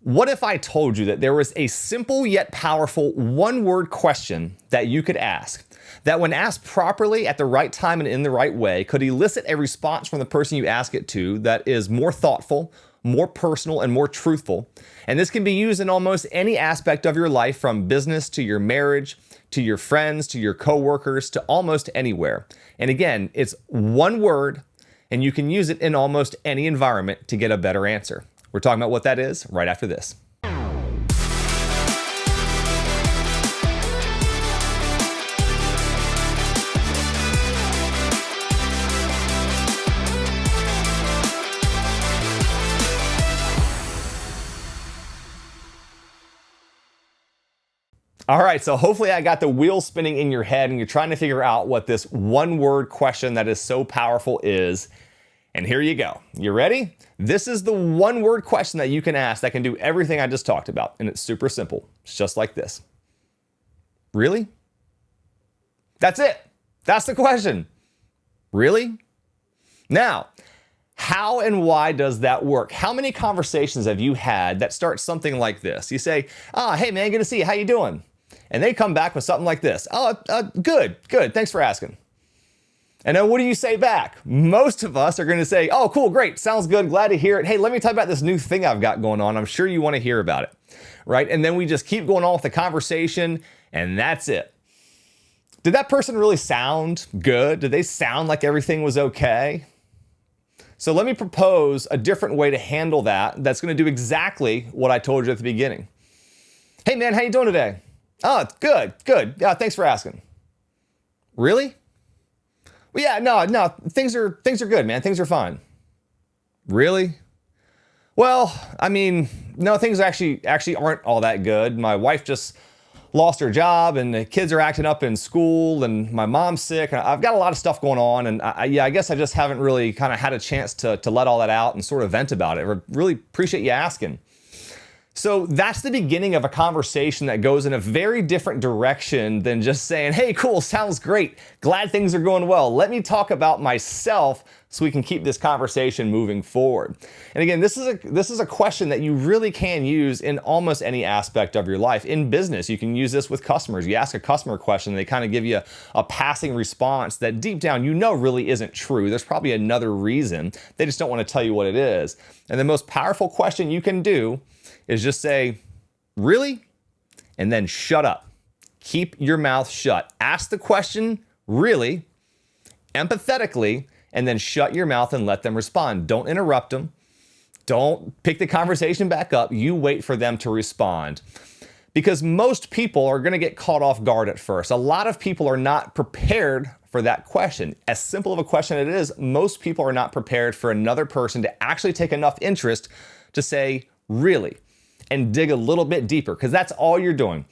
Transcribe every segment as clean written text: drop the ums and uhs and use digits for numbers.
What if I told you that there was a simple yet powerful one-word question that you could ask that when asked properly at the right time and in the right way could elicit a response from the person you ask it to that is more thoughtful, more personal, and more truthful. And this can be used in almost any aspect of your life, from business to your marriage, to your friends, to your coworkers, to almost anywhere. And again, it's one word, and you can use it in almost any environment to get a better answer. We're talking about what that is right after this. All right, so hopefully I got the wheel spinning in your head and you're trying to figure out what this one word question that is so powerful is. And here you go. You ready? This is the one word question that you can ask that can do everything I just talked about. And it's super simple. It's just like this. Really? That's it. That's the question. Really? Now, how and why does that work? How many conversations have you had that start something like this? You say, hey man, good to see you. How you doing? And they come back with something like this. Good. Thanks for asking. And then what do you say back? Most of us are going to say, oh, cool, great. Sounds good. Glad to hear it. Hey, let me tell you about this new thing I've got going on. I'm sure you want to hear about it, right? And then we just keep going on with the conversation, and that's it. Did that person really sound good? Did they sound like everything was okay? So let me propose a different way to handle that that's going to do exactly what I told you at the beginning. Hey, man, how you doing today? Oh, good. Yeah, thanks for asking. Really? Well, yeah, no, things are good, man. Things are fine. Really? Well, I mean, no, things actually aren't all that good. My wife just lost her job, and the kids are acting up in school, and my mom's sick. And I've got a lot of stuff going on, and I guess I just haven't really kind of had a chance to let all that out and sort of vent about it. I really appreciate you asking. So that's the beginning of a conversation that goes in a very different direction than just saying, hey, cool, sounds great. Glad things are going well. Let me talk about myself so we can keep this conversation moving forward. And again, this is a question that you really can use in almost any aspect of your life. In business, you can use this with customers. You ask a customer question, they kind of give you a passing response that deep down you know really isn't true. There's probably another reason. They just don't want to tell you what it is. And the most powerful question you can do is just say, really? And then shut up. Keep your mouth shut. Ask the question, really, empathetically, and then shut your mouth and let them respond. Don't interrupt them. Don't pick the conversation back up. You wait for them to respond. Because most people are going to get caught off guard at first. A lot of people are not prepared for that question. As simple of a question as it is, most people are not prepared for another person to actually take enough interest to say, really, and dig a little bit deeper, because that's all you're doing.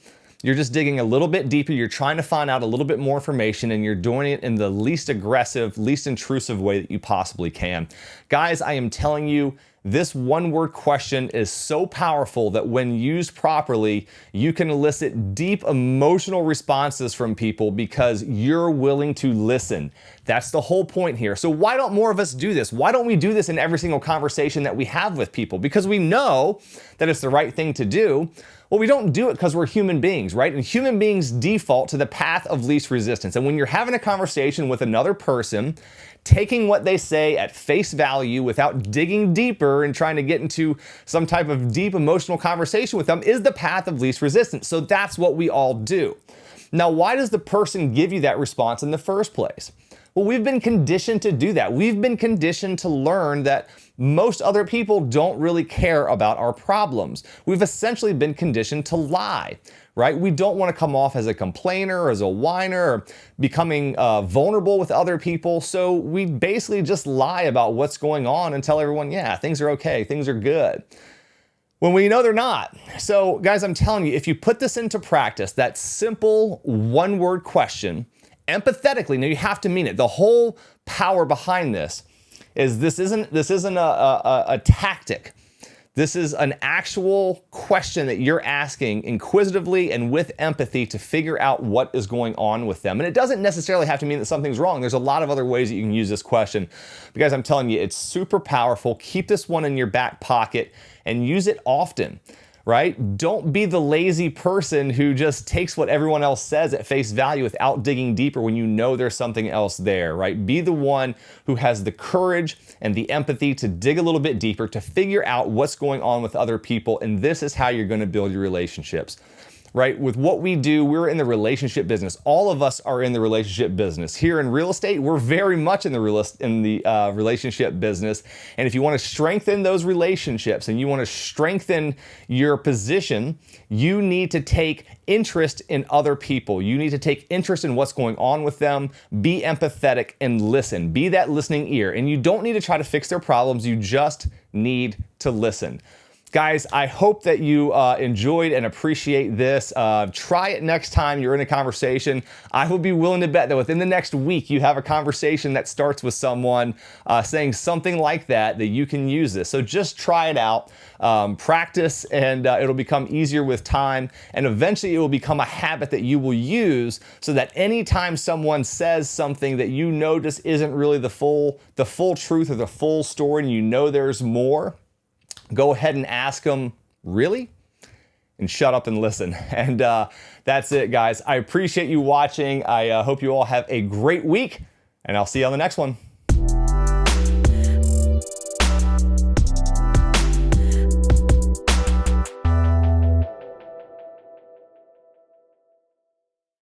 You're just digging a little bit deeper. You're trying to find out a little bit more information, and you're doing it in the least aggressive, least intrusive way that you possibly can. Guys, I am telling you, this one-word question is so powerful that when used properly, you can elicit deep emotional responses from people because you're willing to listen. That's the whole point here. So why don't more of us do this? Why don't we do this in every single conversation that we have with people? Because we know that it's the right thing to do. Well, we don't do it because we're human beings, right? And human beings default to the path of least resistance. And when you're having a conversation with another person, taking what they say at face value without digging deeper and trying to get into some type of deep emotional conversation with them is the path of least resistance. So that's what we all do. Now, why does the person give you that response in the first place? Well, we've been conditioned to do that. We've been conditioned to learn that most other people don't really care about our problems. We've essentially been conditioned to lie, right? We don't want to come off as a complainer or as a whiner or becoming vulnerable with other people. So we basically just lie about what's going on and tell everyone, yeah, things are okay, things are good, when we know they're not. So guys, I'm telling you, if you put this into practice, that simple one-word question, empathetically, now you have to mean it. The whole power behind this is this isn't a tactic. This is an actual question that you're asking inquisitively and with empathy to figure out what is going on with them. And it doesn't necessarily have to mean that something's wrong. There's a lot of other ways that you can use this question. But guys, I'm telling you, it's super powerful. Keep this one in your back pocket and use it often, right? Don't be the lazy person who just takes what everyone else says at face value without digging deeper when you know there's something else there, right? Be the one who has the courage and the empathy to dig a little bit deeper, to figure out what's going on with other people, and this is how you're going to build your relationships. Right? With what we do, we're in the relationship business. All of us are in the relationship business. Here in real estate, we're very much in the relationship business. And if you want to strengthen those relationships and you want to strengthen your position, you need to take interest in other people. You need to take interest in what's going on with them. Be empathetic and listen. Be that listening ear. And you don't need to try to fix their problems. You just need to listen. Guys, I hope that you enjoyed and appreciate this. Try it next time you're in a conversation. I would be willing to bet that within the next week, you have a conversation that starts with someone saying something like that you can use this. So just try it out, practice, and it'll become easier with time. And eventually it will become a habit that you will use so that anytime someone says something that you notice isn't really the full truth or the full story, and you know there's more, go ahead and ask them, really? And shut up and listen. And that's it, guys. I appreciate you watching. I hope you all have a great week, and I'll see you on the next one.